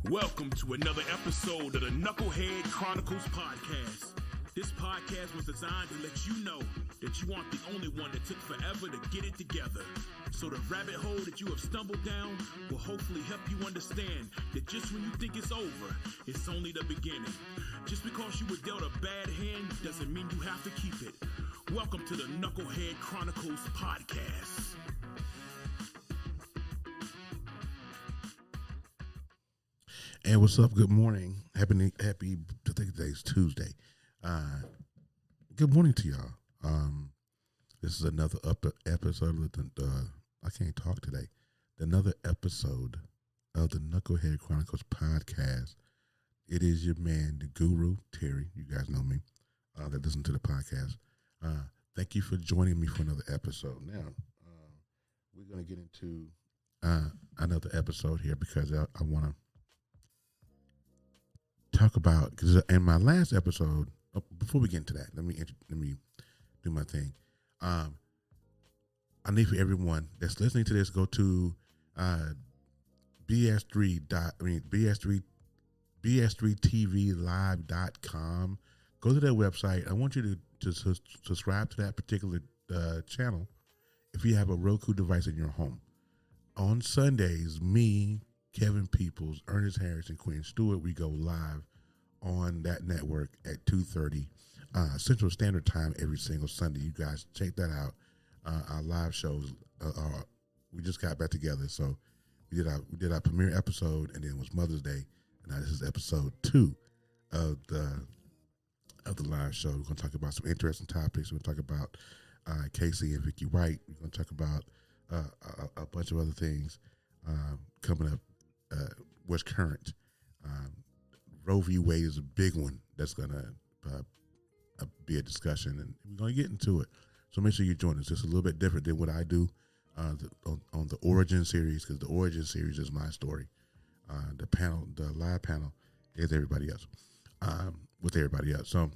Welcome to another episode of the Knucklehead Chronicles podcast. This podcast was designed to let you know that you aren't the only one that took forever to get it together. So the rabbit hole that you have stumbled down will hopefully help you understand that just when you think it's over, it's only the beginning. Just because you were dealt a bad hand doesn't mean you have to keep it. Welcome to the Knucklehead Chronicles podcast. And what's up? Good morning. Happy. I think today's Tuesday. Good morning to y'all. This is another episode of the. I can't talk today. Another episode of the Knucklehead Chronicles podcast. It is your man, the guru, Theyre. You guys know me. That listen to the podcast. Thank you for joining me for another episode. Now, we're gonna get into another episode here because I want to talk about, because in my last episode, before we get into that, let me do my thing. I need for everyone that's listening to this, go to bs3tvlive.com. Go to their website. I want you to subscribe to that particular channel if you have a Roku device in your home. On Sundays, me, Kevin Peoples, Ernest Harris, and Quinn Stewart, we go live on that network at 2:30 Central Standard Time every single Sunday. You guys check that out. Our live shows, we just got back together, so we did our premiere episode, and then it was Mother's Day, and now this is episode 2 of the live show. We're going to talk about some interesting topics. We're going to talk about Casey and Vicky White. We're going to talk about a bunch of other things coming up. What's current. Roe v. Wade is a big one that's going to be a discussion, and we're going to get into it. So make sure you join us. It's a little bit different than what I do on the Origin series, because the Origin series is my story. The live panel is everybody else, with everybody else. So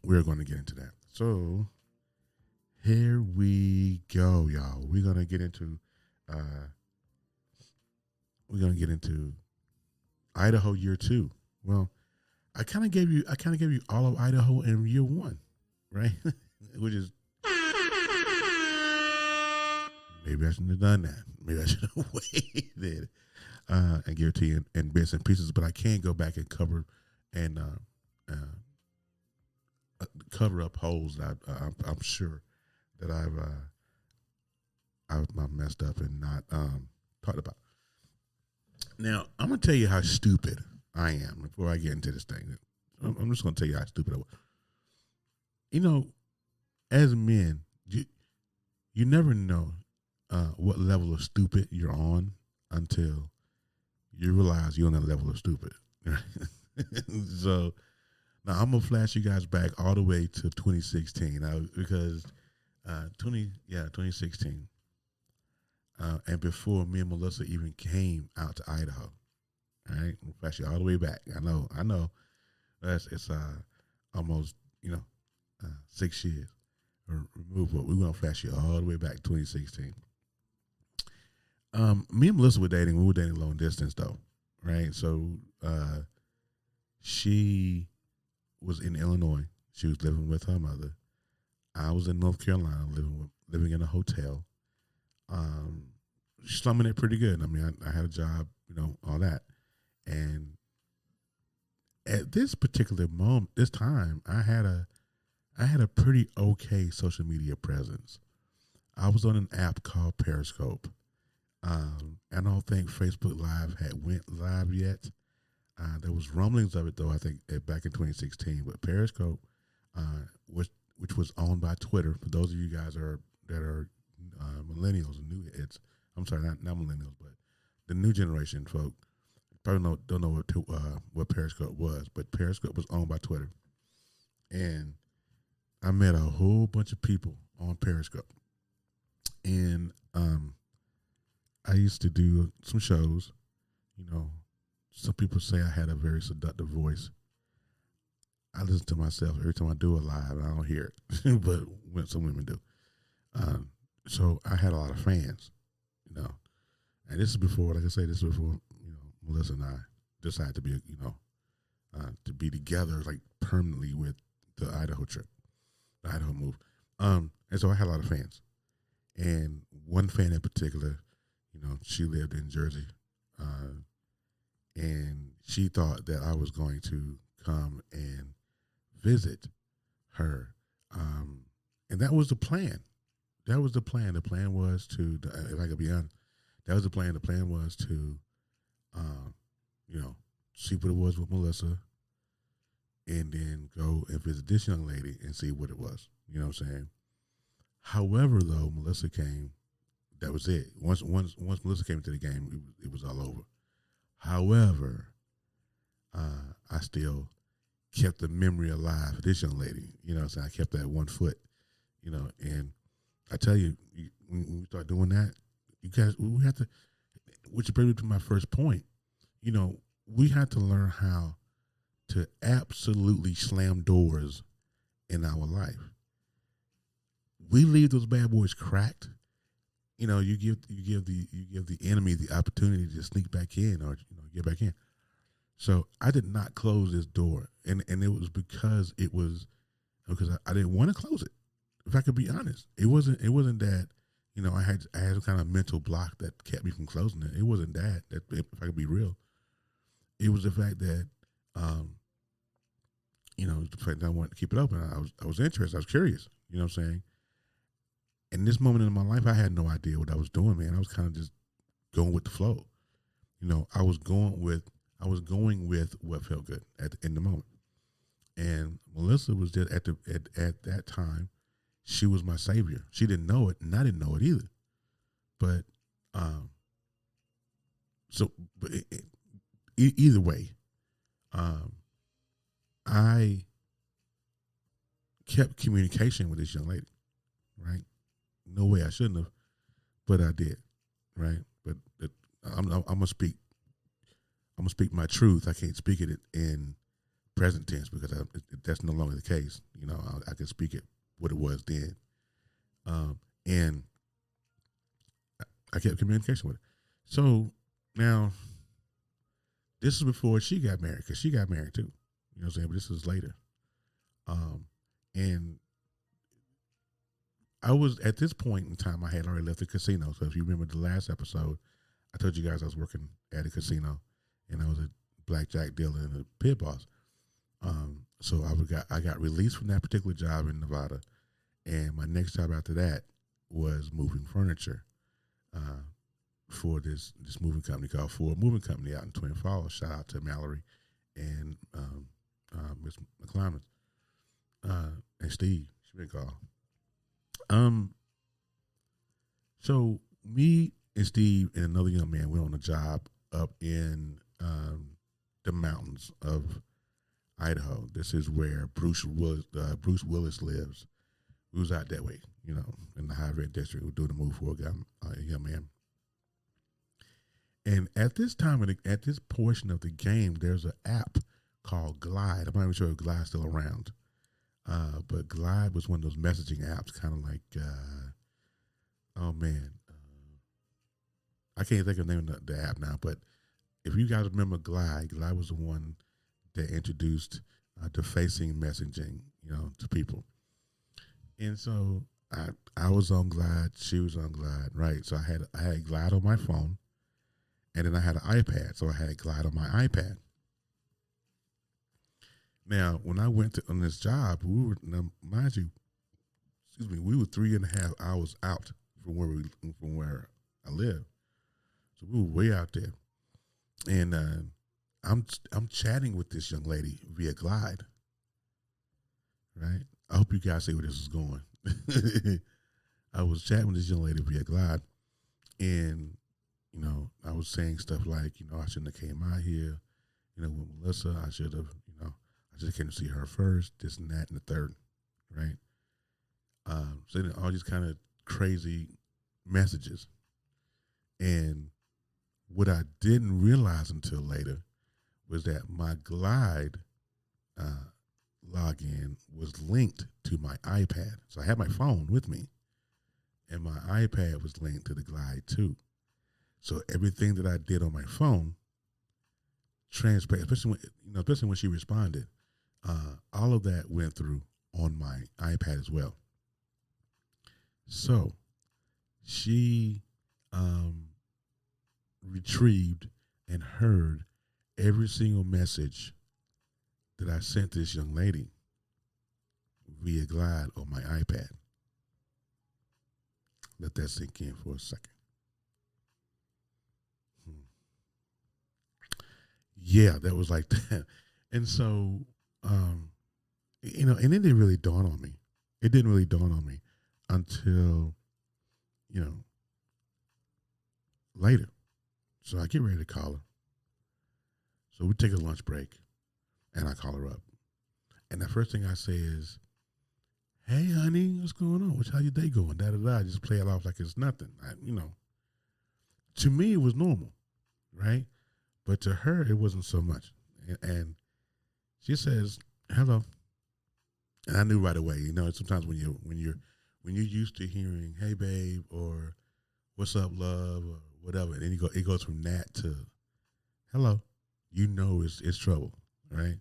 we're going to get into that. So here we go, y'all. We're going to get into Idaho Year 2. Well, I kind of gave you all of Idaho in Year 1, right? Which is, maybe I shouldn't have done that. Maybe I should have waited and give it to you in bits and pieces. But I can go back and cover up holes that I'm sure that I've messed up and not talked about. Now, I'm going to tell you how stupid I am before I get into this thing. I'm just going to tell you how stupid I was. You know, as men, you never know what level of stupid you're on until you realize you're on that level of stupid. So, now I'm going to flash you guys back all the way to 2016. Because 2016. And before me and Melissa even came out to Idaho, all right, we'll flash you all the way back. I know, it's almost 6 years removed, but we're gonna flash you all the way back to 2016. Me and Melissa were dating. We were dating long distance though, right? So she was in Illinois. She was living with her mother. I was in North Carolina, living in a hotel. Slumming it pretty good. I mean, I had a job, all that. And at this particular moment, this time, I had a pretty okay social media presence. I was on an app called Periscope. I don't think Facebook Live had went live yet. There was rumblings of it though, I think back in 2016. But Periscope, which was owned by Twitter, for those of you guys that are millennials and new heads. I'm sorry, not millennials, but the new generation folk probably don't know what Periscope was. But Periscope was owned by Twitter, and I met a whole bunch of people on Periscope. And I used to do some shows. Some people say I had a very seductive voice. I listen to myself every time I do a live. I don't hear it, but some women do. So I had a lot of fans, and this is before, like I say, Melissa and I decided to be together like permanently with the Idaho trip, the Idaho move. And so I had a lot of fans, and one fan in particular, she lived in Jersey, and she thought that I was going to come and visit her, and that was the plan. That was the plan. The plan was to, if I could be honest, that was the plan. The plan was to, see what it was with Melissa, and then go and visit this young lady and see what it was. You know what I'm saying? However, though, Melissa came, that was it. Once Melissa came into the game, it was all over. However, I still kept the memory alive of this young lady. You know what I'm saying? I kept that 1 foot, and I tell you, when we start doing that, you guys, we have to, which brings me to my first point. We have to learn how to absolutely slam doors in our life. We leave those bad boys cracked. You give the enemy the opportunity to sneak back in or get back in. So I did not close this door, and it was because I didn't want to close it. If I could be honest, it wasn't that I had some kind of mental block that kept me from closing it. It wasn't that if I could be real, it was the fact that the fact that I wanted to keep it open. I was interested. I was curious. You know what I'm saying? In this moment in my life, I had no idea what I was doing, man. I was kind of just going with the flow. I was going with what felt good in the moment. And Melissa was just at that time, she was my savior. She didn't know it, and I didn't know it either. But either way, I kept communication with this young lady, right? No way I shouldn't have, but I did, right? But I'm gonna speak my truth. I can't speak it in present tense because that's no longer the case. I can speak it what it was then, and I kept communication with her. So now, this is before she got married, because she got married too. You know what I'm saying? But this is later, and I was, at this point in time, I had already left the casino. So if you remember the last episode, I told you guys I was working at a casino, and I was a blackjack dealer and a pit boss. So I got released from that particular job in Nevada, and my next job after that was moving furniture for this moving company called Ford Moving Company out in Twin Falls. Shout out to Mallory and Miss McClymonds and Steve Schmidtcall. So me and Steve and another young man went on a job up in the mountains of Idaho. This is where Bruce Willis lives. We was out that way, in the high red district. We were doing a move for a young man. And at this time, at this portion of the game, there's an app called Glide. I'm not even sure if Glide's still around. But Glide was one of those messaging apps, kind of like, I can't think of the name of the app now, but if you guys remember Glide was the one that introduced defacing messaging, to people. And so I was on Glide, she was on Glide, right? So I had Glide on my phone, and then I had an iPad, so I had Glide on my iPad. Now, when I went on this job, we were 3.5 hours out from where I live. So we were way out there, and I'm chatting with this young lady via Glide. Right? I hope you guys see where this is going. I was chatting with this young lady via Glide, and I was saying stuff like, I shouldn't have came out here, with Melissa. I should have, I just came to see her first, this and that and the third, right? So then all these kind of crazy messages. And what I didn't realize until later was that my Glide login was linked to my iPad. So I had my phone with me, and my iPad was linked to the Glide too. So everything that I did on my phone transparent, especially when she responded. All of that went through on my iPad as well. So she retrieved and heard every single message that I sent this young lady via Glide on my iPad. Let that sink in for a second. Yeah, that was like that. And so, and it didn't really dawn on me. It didn't really dawn on me until, later. So I get ready to call her. So we take a lunch break, and I call her up. And the first thing I say is, "Hey, honey, what's going on? How your day going?" Da-da-da. I just play it off like it's nothing. To me, it was normal, right? But to her, it wasn't so much. And she says, "Hello." And I knew right away. Sometimes when you're used to hearing "Hey, babe," or "What's up, love," or whatever, and then it goes from that to "Hello," it's trouble, right?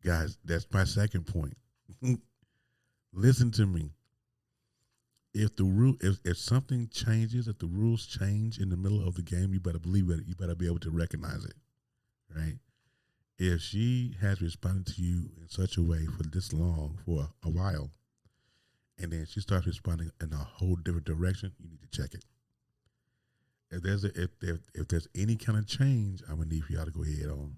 Guys, that's my second point. Listen to me. If something changes, if the rules change in the middle of the game, you better believe it. You better be able to recognize it, right? If she has responded to you in such a way for this long, for a while, and then she starts responding in a whole different direction, you need to check it. If there's any kind of change, I'm gonna need for y'all to go ahead on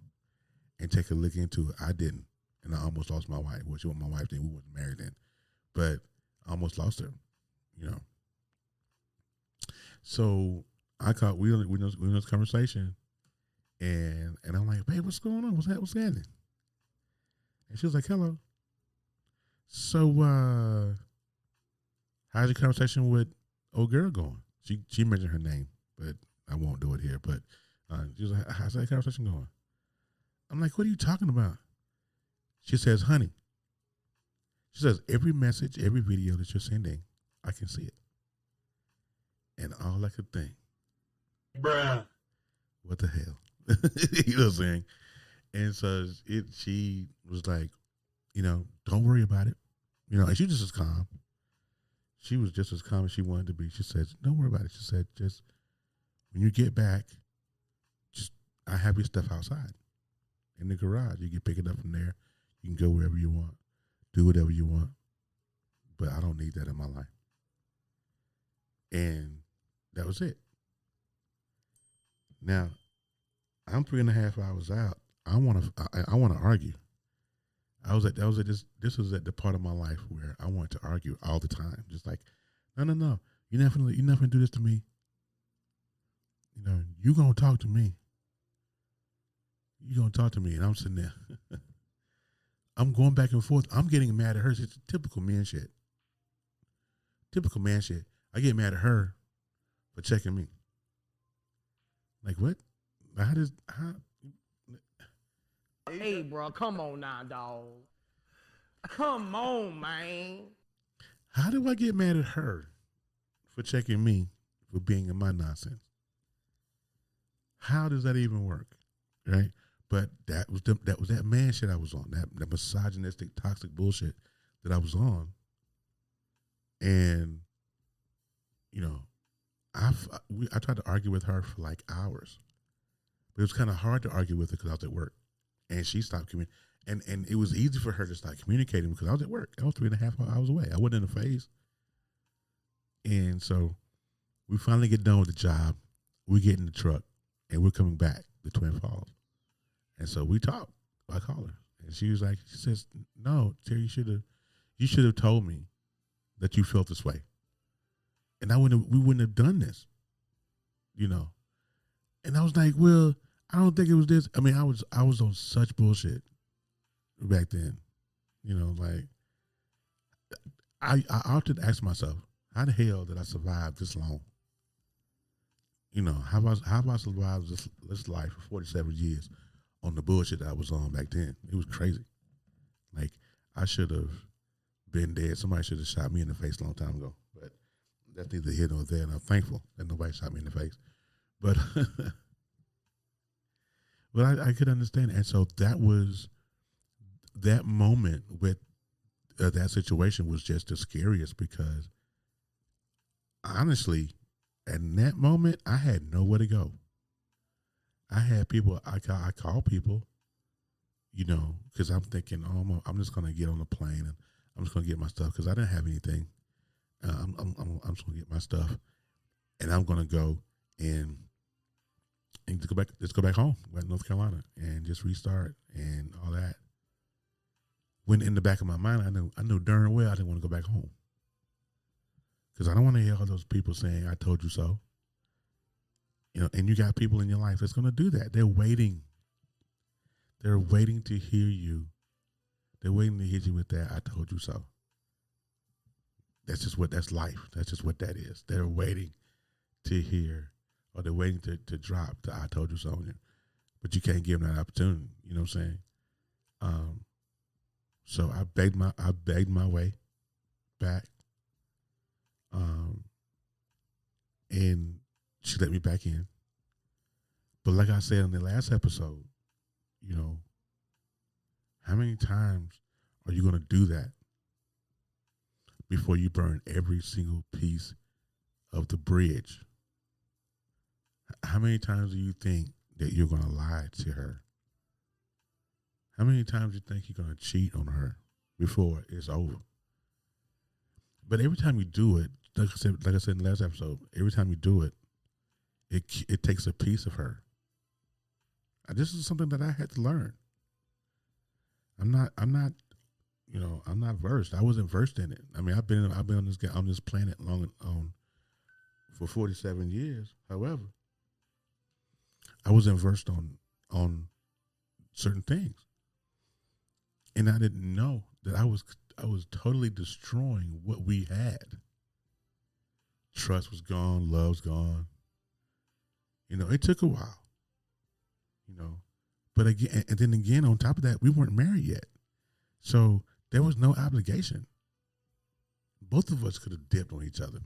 and take a look into it. I didn't, and I almost lost my wife. Well, she wasn't my wife then. We wasn't married then, but I almost lost her. So I caught we in this conversation, and I'm like, "Babe, what's going on? What's happening?" And she was like, "Hello." So how's your conversation with old girl going? She mentioned her name, but I won't do it here. But she was like, "How's that conversation going?" I'm like, "What are you talking about?" She says, "Honey," she says, "every message, every video that you're sending, I can see it." And all I could think, bruh, what the hell? You know what I'm saying? And so she was like, "Don't worry about it." And she was just as calm. She was just as calm as she wanted to be. She said, "Don't worry about it." She said, "Just when you get back, I have your stuff outside in the garage. You can pick it up from there. You can go wherever you want, do whatever you want. But I don't need that in my life." And that was it. Now, I'm 3.5 hours out. I want to argue. This was at the part of my life where I wanted to argue all the time. Just like, no. You're not gonna do this to me. You gonna talk to me. You gonna talk to me. And I'm sitting there. I'm going back and forth. I'm getting mad at her. It's typical man shit. Typical man shit. I get mad at her for checking me. Like, what? How? Hey, bro, come on now, dog. Come on, man. How do I get mad at her for checking me for being in my nonsense? How does that even work? Right? But that was that man shit I was on, that misogynistic, toxic bullshit that I was on. And, I tried to argue with her for like hours. But it was kind of hard to argue with her because I was at work. And she stopped communicating. And it was easy for her to start communicating because I was at work. I was 3.5 hours away. I wasn't in a phase. And so we finally get done with the job. We get in the truck and we're coming back to Twin Falls. And so we talked. I called her. And she says, "No, Terry, you should have told me that you felt this way. And we wouldn't have done this, And I was like, well, I don't think it was this. I mean, I was on such bullshit back then, like I often ask myself, how the hell did I survive this long? How have I survived this life for 47 years on the bullshit that I was on back then? It was crazy. Like, I should have been dead. Somebody should have shot me in the face a long time ago. But that's neither here nor there, and I'm thankful that nobody shot me in the face. But But I could understand. And so that moment with that situation was just the scariest because honestly, in that moment, I had nowhere to go. I had people, I call people, because I'm thinking, oh, I'm just going to get on the plane and I'm just going to get my stuff because I didn't have anything. I'm just going to get my stuff and I'm going to go and let's go back home, back to North Carolina and just restart and all that. When in the back of my mind, I knew darn well I didn't want to go back home. Because I don't want to hear all those people saying, I told you so. And you got people in your life that's going to do that. They're waiting. They're waiting to hear you. They're waiting to hit you with that, I told you so. That's life. That's just what that is. They're waiting to hear, or they're waiting to drop the I told you so on you. But you can't give them that opportunity. You know what I'm saying? So I begged my way back. And she let me back in. But like I said in the last episode, how many times are you going to do that before you burn every single piece of the bridge? How many times do you think that you're going to lie to her? How many times do you think you're going to cheat on her before it's over? But every time you do it, like I said in the last episode, every time you do it, it takes a piece of her. This is something that I had to learn. I'm not versed. I wasn't versed in it. I mean, I've been on this planet for 47 years. However, I wasn't versed on certain things, and I didn't know that I was totally destroying what we had. Trust was gone, love's gone. It took a while. But again, and then again, on top of that, we weren't married yet. So there was no obligation. Both of us could have dipped on each other.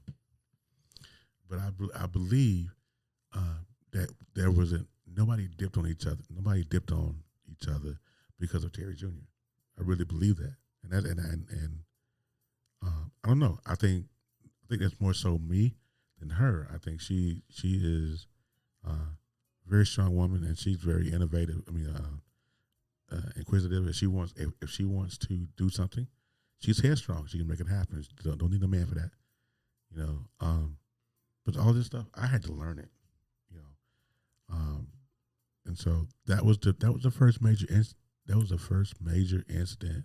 But I believe that there wasn't, nobody dipped on each other. Nobody dipped on each other because of Theyre Jr. I really believe that. And I don't know. I think that's more so me than her. I think she is very strong woman, and she's very innovative. I mean, inquisitive. If she wants to do something, she's headstrong. She can make it happen. Don't need a man for that. But all this stuff, I had to learn it. And so that was the first major incident.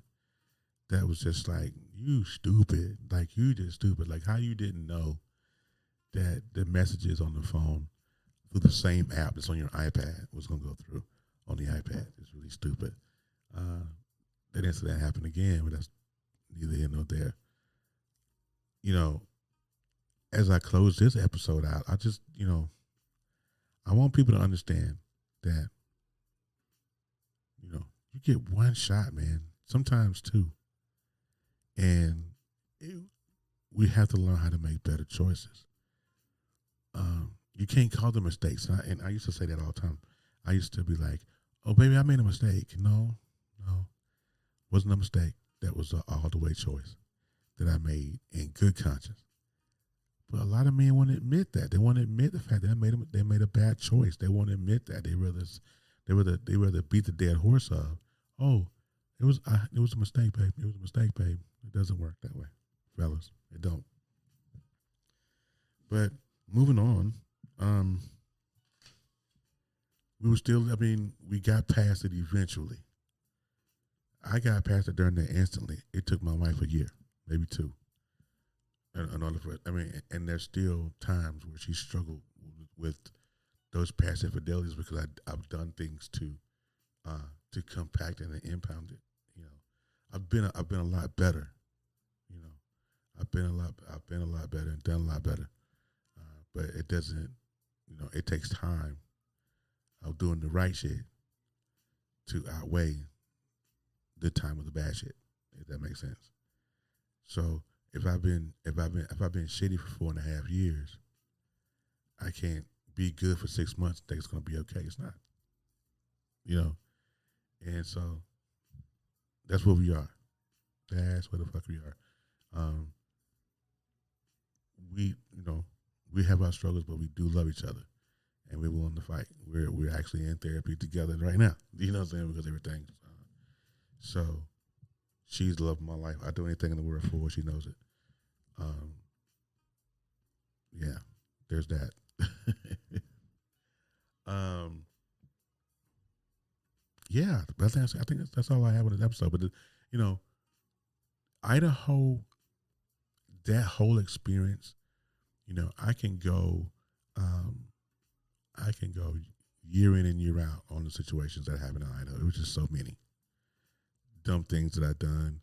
That was just like, you stupid. Like, you just stupid. Like, how you didn't know that the messages on the phone through the same app that's on your iPad was going to go through on the iPad. It's really stupid. That incident happened again, but that's neither here nor there. As I close this episode out, I just, I want people to understand that, you get one shot, man, sometimes two. And we have to learn how to make better choices. You can't call them mistakes. And I used to say that all the time. I used to be like, oh, baby, I made a mistake. No, wasn't a mistake. That was an all-the-way choice that I made in good conscience. But a lot of men won't admit that. They won't admit the fact that they made a bad choice. They won't admit that. They rather beat the dead horse of, oh, it was a mistake, babe. It was a mistake, babe. It doesn't work that way, fellas. It don't. But moving on, we got past it eventually. I got past it during that instantly. It took my wife a year, maybe two. And there's still times where she struggled with those past infidelities because I've done things to compact it and impound it. I've been a lot better. I've been a lot better and done a lot better. But it doesn't, it takes time of doing the right shit to outweigh the time of the bad shit, if that makes sense. So if I've been shitty for 4.5 years, I can't be good for 6 months and think it's gonna be okay. It's not. And so that's what we are. That's what the fuck we are. We have our struggles, but we do love each other, and we're willing to fight. We're actually in therapy together right now. You know what I'm saying? Because everything. So she's the love of my life. I do anything in the world for her. She knows it. Yeah, there's that. Yeah, but I think that's all I have on this episode. But Idaho, that whole experience, I can go year in and year out on the situations that happen in Idaho. It was just so many dumb things that I've done,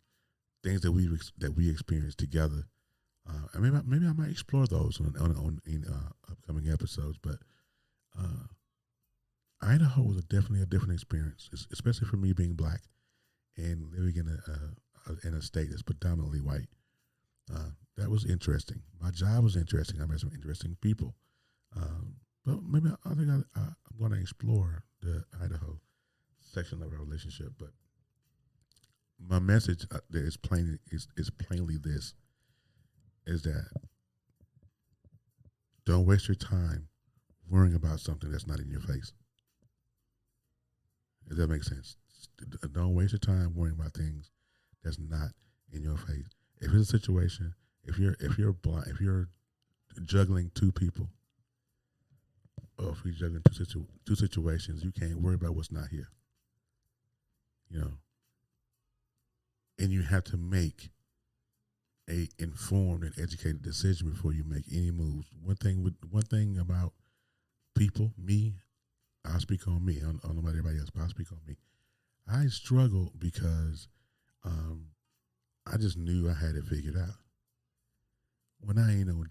things that we experienced together. And maybe I might explore those in upcoming episodes. But Idaho was definitely a different experience, especially for me being black and living in a state that's predominantly white. That was interesting. My job was interesting. I met some interesting people. But maybe I think I'm going to explore the Idaho section of our relationship. But my message is plainly this: is that don't waste your time worrying about something that's not in your face. If that makes sense. Don't waste your time worrying about things that's not in your face. If it's a situation, if you're blind, if you're juggling two people, or if you're juggling two situations, you can't worry about what's not here. And you have to make a informed and educated decision before you make any moves. One thing about people, me, I'll speak on me. I don't know about everybody else, but I'll speak on me. I struggled because I just knew I had it figured out. When I ain't know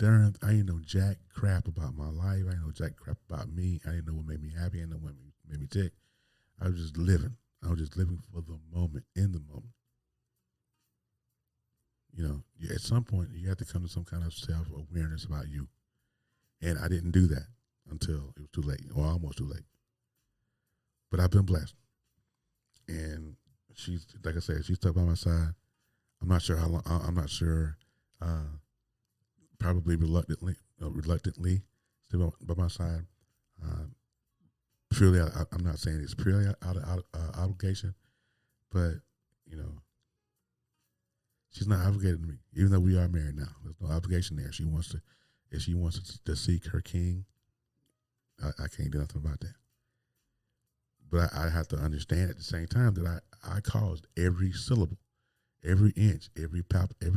jack crap about my life. I ain't know jack crap about me. I didn't know what made me happy. I didn't know what made me tick. I was just living. I was just living for the moment, in the moment. At some point, you have to come to some kind of self-awareness about you. And I didn't do that until it was too late, or almost too late. But I've been blessed. And she's, like I said, she's stuck by my side. I'm not sure how long. I'm not sure. Probably reluctantly, still by my side. Purely, I'm not saying it's purely out of obligation, but she's not obligated to me. Even though we are married now, there's no obligation there. If she wants to seek her king, I can't do nothing about that. But I have to understand at the same time that I caused every syllable, every inch, every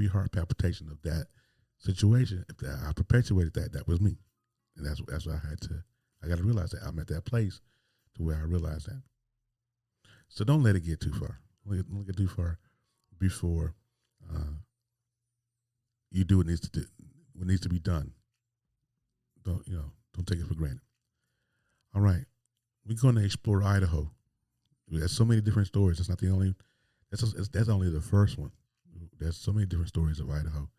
heart palpitation of that situation. If I perpetuated that was me. And that's what I got to realize that I'm at that place to where I realize that. So don't let it get too far. Don't get too far before you do what needs to be done. Don't take it for granted. All right. We're going to explore Idaho. There's so many different stories. That's not the only. That's only the first one. There's so many different stories of Idaho.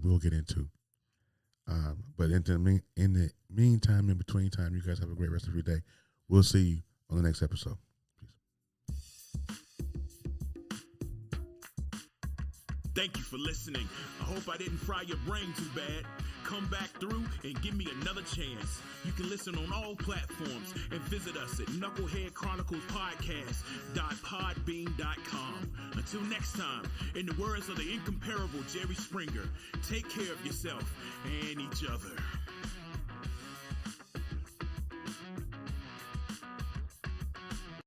We'll get into. But in the meantime, in between time, you guys have a great rest of your day. We'll see you on the next episode. Peace. Thank you for listening. I hope I didn't fry your brain too bad. Come back through and give me another chance. You can listen on all platforms and visit us at Knucklehead Chronicles Podcast.podbean.com. Until next time, in the words of the incomparable Jerry Springer, take care of yourself and each other.